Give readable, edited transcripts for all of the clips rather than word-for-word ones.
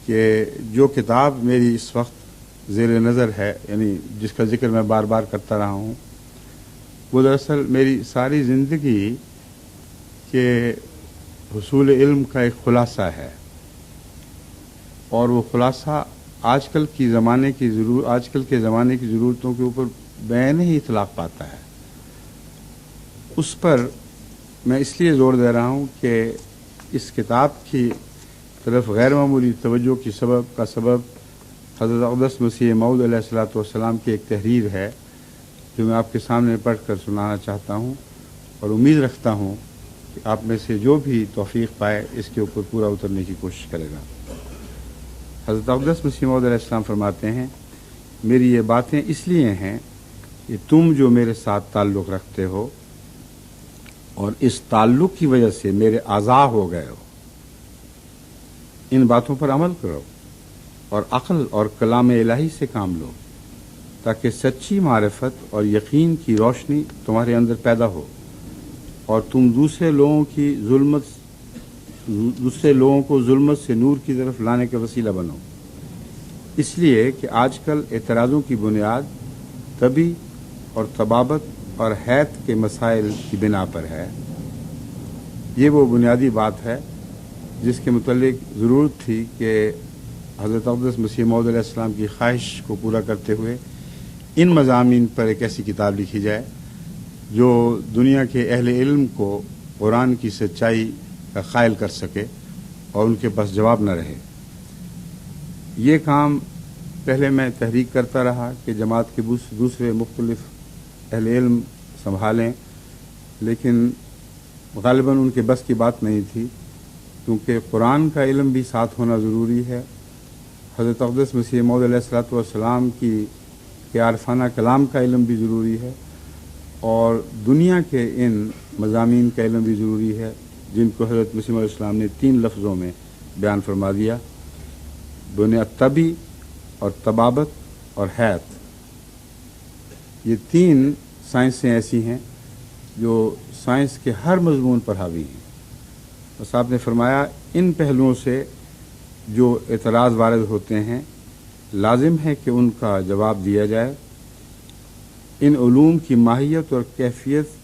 کہ جو کتاب میری اس وقت زیر نظر ہے، یعنی جس کا ذکر میں بار بار کرتا رہا ہوں، وہ دراصل میری ساری زندگی کے حصول علم کا ایک خلاصہ ہے، اور وہ خلاصہ آج کل کے زمانے کی ضرورتوں کے اوپر بین ہی اطلاق پاتا ہے۔ اس پر میں اس لیے زور دے رہا ہوں کہ اس کتاب کی طرف غیر معمولی توجہ کی سبب حضرت اقدس مسیح موعود علیہ الصلوۃ والسلام کی ایک تحریر ہے، جو میں آپ کے سامنے پڑھ کر سنانا چاہتا ہوں، اور امید رکھتا ہوں کہ آپ میں سے جو بھی توفیق پائے اس کے اوپر پورا اترنے کی کوشش کرے گا۔ حضرت اقدس مسیح موعود علیہ السلام فرماتے ہیں، میری یہ باتیں اس لیے ہیں کہ تم جو میرے ساتھ تعلق رکھتے ہو اور اس تعلق کی وجہ سے میرے اعضاء ہو گئے ہو، ان باتوں پر عمل کرو اور عقل اور کلام الہی سے کام لو، تاکہ سچی معرفت اور یقین کی روشنی تمہارے اندر پیدا ہو اور تم دوسرے لوگوں کو ظلمت سے نور کی طرف لانے کا وسیلہ بنو۔ اس لیے کہ آج کل اعتراضوں کی بنیاد طبی اور طبابت اور حیض کے مسائل کی بنا پر ہے۔ یہ وہ بنیادی بات ہے جس کے متعلق ضرورت تھی کہ حضرت اقدس مسیح موعود علیہ السلام کی خواہش کو پورا کرتے ہوئے ان مضامین پر ایک ایسی کتاب لکھی جائے جو دنیا کے اہل علم کو قرآن کی سچائی کا قائل کر سکے اور ان کے پاس جواب نہ رہے۔ یہ کام پہلے میں تحریک کرتا رہا کہ جماعت کے دوسرے مختلف اہل علم سنبھالیں، لیکن غالباً ان کے بس کی بات نہیں تھی، کیونکہ قرآن کا علم بھی ساتھ ہونا ضروری ہے، حضرت اقدس مسیح موعود علیہ الصلوۃ والسلام کے عارفانہ کلام کا علم بھی ضروری ہے، اور دنیا کے ان مضامین کا علم بھی ضروری ہے جن کو حضرت مسیح علیہ السلام نے 3 لفظوں میں بیان فرما دیا: بنیاد طبی اور طبابت اور حیض۔ یہ 3 سائنسیں ایسی ہیں جو سائنس کے ہر مضمون پر حاوی ہیں۔ بس آپ نے فرمایا ان پہلوؤں سے جو اعتراض وارد ہوتے ہیں لازم ہے کہ ان کا جواب دیا جائے۔ ان علوم کی ماہیت اور کیفیت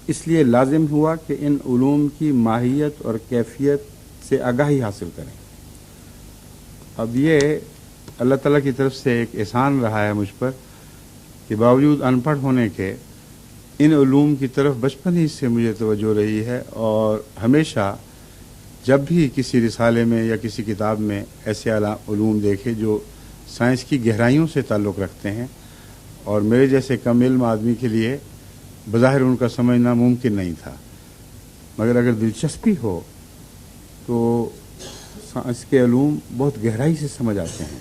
اس لیے لازم ہوا کہ ان علوم کی ماہیت اور کیفیت سے آگاہی حاصل کریں۔ اب یہ اللہ تعالیٰ کی طرف سے ایک احسان رہا ہے مجھ پر کہ باوجود ان پڑھ ہونے کے ان علوم کی طرف بچپن ہی سے مجھے توجہ رہی ہے، اور ہمیشہ جب بھی کسی رسالے میں یا کسی کتاب میں ایسے علوم دیکھے جو سائنس کی گہرائیوں سے تعلق رکھتے ہیں اور میرے جیسے کم علم آدمی کے لیے بظاہر ان کا سمجھنا ممکن نہیں تھا، مگر اگر دلچسپی ہو تو سائنس کے علوم بہت گہرائی سے سمجھ آتے ہیں۔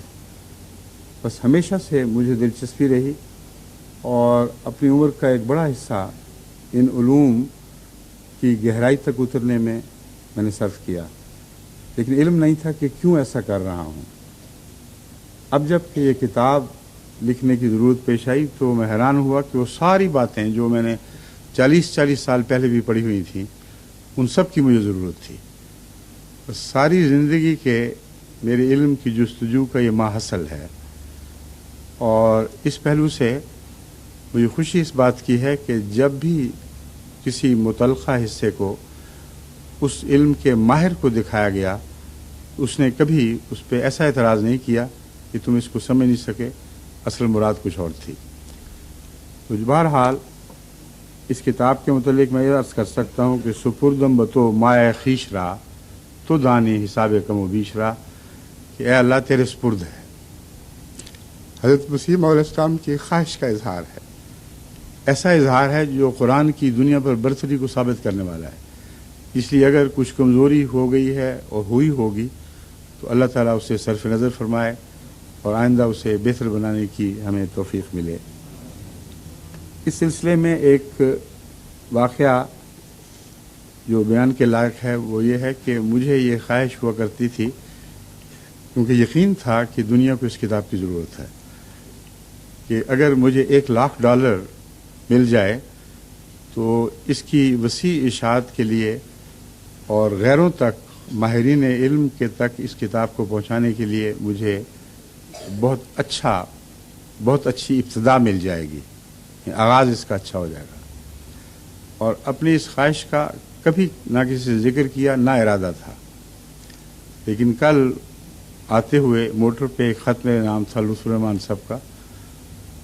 بس ہمیشہ سے مجھے دلچسپی رہی، اور اپنی عمر کا ایک بڑا حصہ ان علوم کی گہرائی تک اترنے میں نے صرف کیا، لیکن علم نہیں تھا کہ کیوں ایسا کر رہا ہوں۔ اب جب کہ یہ کتاب لکھنے کی ضرورت پیش آئی تو میں حیران ہوا کہ وہ ساری باتیں جو میں نے 40 سال پہلے بھی پڑھی ہوئی تھیں ان سب کی مجھے ضرورت تھی۔ بس ساری زندگی کے میرے علم کی جستجو کا یہ ماحصل ہے، اور اس پہلو سے مجھے خوشی اس بات کی ہے کہ جب بھی کسی متعلقہ حصے کو اس علم کے ماہر کو دکھایا گیا، اس نے کبھی اس پہ ایسا اعتراض نہیں کیا کہ تم اس کو سمجھ نہیں سکے، اصل مراد کچھ اور تھی۔ تو بہرحال اس کتاب کے متعلق میں یہ عرض کر سکتا ہوں کہ سپردم بتو مائے خیش را تو دانی حساب کم و بیش را، کہ اے اللہ تیرے سپرد ہے۔ حضرت مسیح موعود علیہ السلام کی خواہش کا اظہار ہے، ایسا اظہار ہے جو قرآن کی دنیا پر برتری کو ثابت کرنے والا ہے۔ اس لیے اگر کچھ کمزوری ہو گئی ہے اور ہوئی ہوگی تو اللہ تعالیٰ اسے صرف نظر فرمائے اور آئندہ اسے بہتر بنانے کی ہمیں توفیق ملے۔ اس سلسلے میں ایک واقعہ جو بیان کے لائق ہے وہ یہ ہے کہ مجھے یہ خواہش ہوا کرتی تھی، کیونکہ یقین تھا کہ دنیا کو اس کتاب کی ضرورت ہے، کہ اگر مجھے $1,00,000 مل جائے تو اس کی وسیع اشاعت کے لیے اور غیروں تک ماہرین علم کے تک اس کتاب کو پہنچانے کے لیے مجھے بہت اچھی ابتدا مل جائے گی، آغاز اس کا اچھا ہو جائے گا۔ اور اپنی اس خواہش کا کبھی نہ کسی سے ذکر کیا، نہ ارادہ تھا، لیکن کل آتے ہوئے موٹر پہ ایک خط میرے نام تھا لطف الرحمان صاحب کا،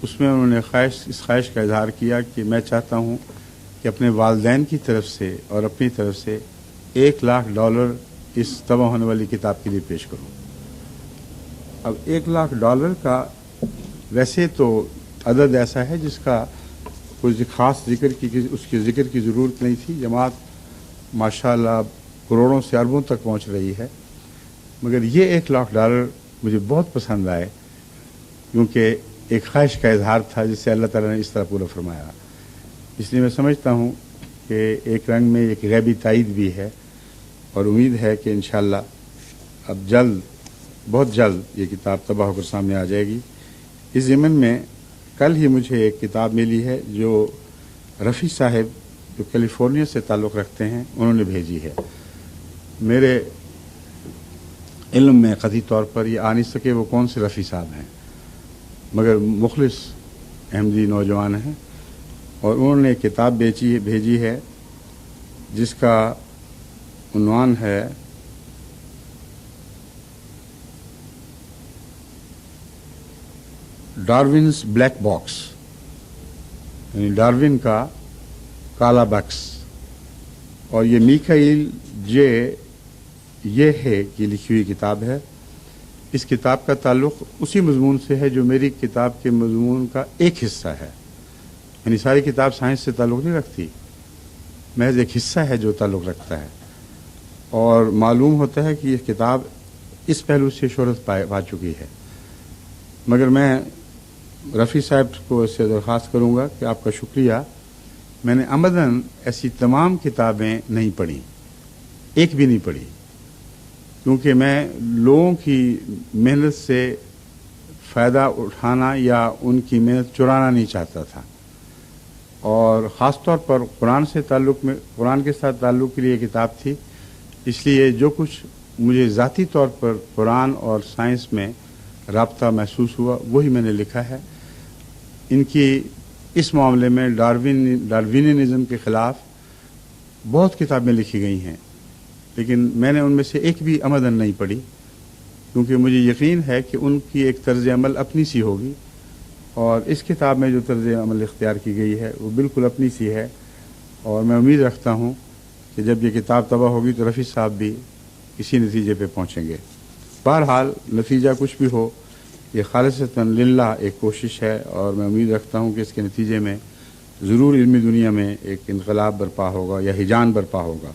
اس میں انہوں نے اس خواہش کا اظہار کیا کہ میں چاہتا ہوں کہ اپنے والدین کی طرف سے اور اپنی طرف سے $1,00,000 اس طبع ہونے والی کتاب کے لیے پیش کروں۔ اب $1,00,000 کا ویسے تو عدد ایسا ہے جس کا کوئی خاص اس کے ذکر کی ضرورت نہیں تھی۔ جماعت ماشاءاللہ کروڑوں سے اربوں تک پہنچ رہی ہے، مگر یہ $1,00,000 مجھے بہت پسند آئے، کیونکہ ایک خواہش کا اظہار تھا جسے اللہ تعالیٰ نے اس طرح پورا فرمایا۔ اس لیے میں سمجھتا ہوں کہ ایک رنگ میں ایک غیبی تائید بھی ہے، اور امید ہے کہ انشاءاللہ اب بہت جلد یہ کتاب طبع ہو کر سامنے آ جائے گی۔ اس ضمن میں کل ہی مجھے ایک کتاب ملی ہے جو رفیع صاحب جو کیلیفورنیا سے تعلق رکھتے ہیں انہوں نے بھیجی ہے۔ میرے علم میں قطعی طور پر یہ آ نہیں سکے وہ کون سے رفیع صاحب ہیں، مگر مخلص احمدی نوجوان ہیں، اور انہوں نے ایک کتاب بھیجی ہے جس کا عنوان ہے ڈارونز بلیک باکس، یعنی ڈارون کا کالا باکس، اور یہ میکائیل جے یہ ہے کہ لکھی ہوئی کتاب ہے۔ اس کتاب کا تعلق اسی مضمون سے ہے جو میری کتاب کے مضمون کا ایک حصہ ہے، یعنی ساری کتاب سائنس سے تعلق نہیں رکھتی، محض ایک حصہ ہے جو تعلق رکھتا ہے، اور معلوم ہوتا ہے کہ یہ کتاب اس پہلو سے شہرت پا چکی ہے۔ مگر میں رفیع صاحب کو اس سے درخواست کروں گا کہ آپ کا شکریہ، میں نے عمداً ایسی تمام کتابیں نہیں پڑھی، ایک بھی نہیں پڑھی، کیونکہ میں لوگوں کی محنت سے فائدہ اٹھانا یا ان کی محنت چرانا نہیں چاہتا تھا، اور خاص طور پر قرآن کے ساتھ تعلق کے لیے یہ کتاب تھی۔ اس لیے جو کچھ مجھے ذاتی طور پر قرآن اور سائنس میں رابطہ محسوس ہوا وہی میں نے لکھا ہے۔ ان کی اس معاملے میں ڈاروینزم کے خلاف بہت کتابیں لکھی گئی ہیں، لیکن میں نے ان میں سے ایک بھی عمداً نہیں پڑھی، کیونکہ مجھے یقین ہے کہ ان کی ایک طرز عمل اپنی سی ہوگی، اور اس کتاب میں جو طرز عمل اختیار کی گئی ہے وہ بالکل اپنی سی ہے، اور میں امید رکھتا ہوں کہ جب یہ کتاب طبع ہوگی تو رفیع صاحب بھی اسی نتیجے پہ پہنچیں گے۔ بہرحال نتیجہ کچھ بھی ہو، یہ خالصتاً للہ ایک کوشش ہے، اور میں امید رکھتا ہوں کہ اس کے نتیجے میں ضرور علمی دنیا میں ایک انقلاب برپا ہوگا یا ہیجان برپا ہوگا۔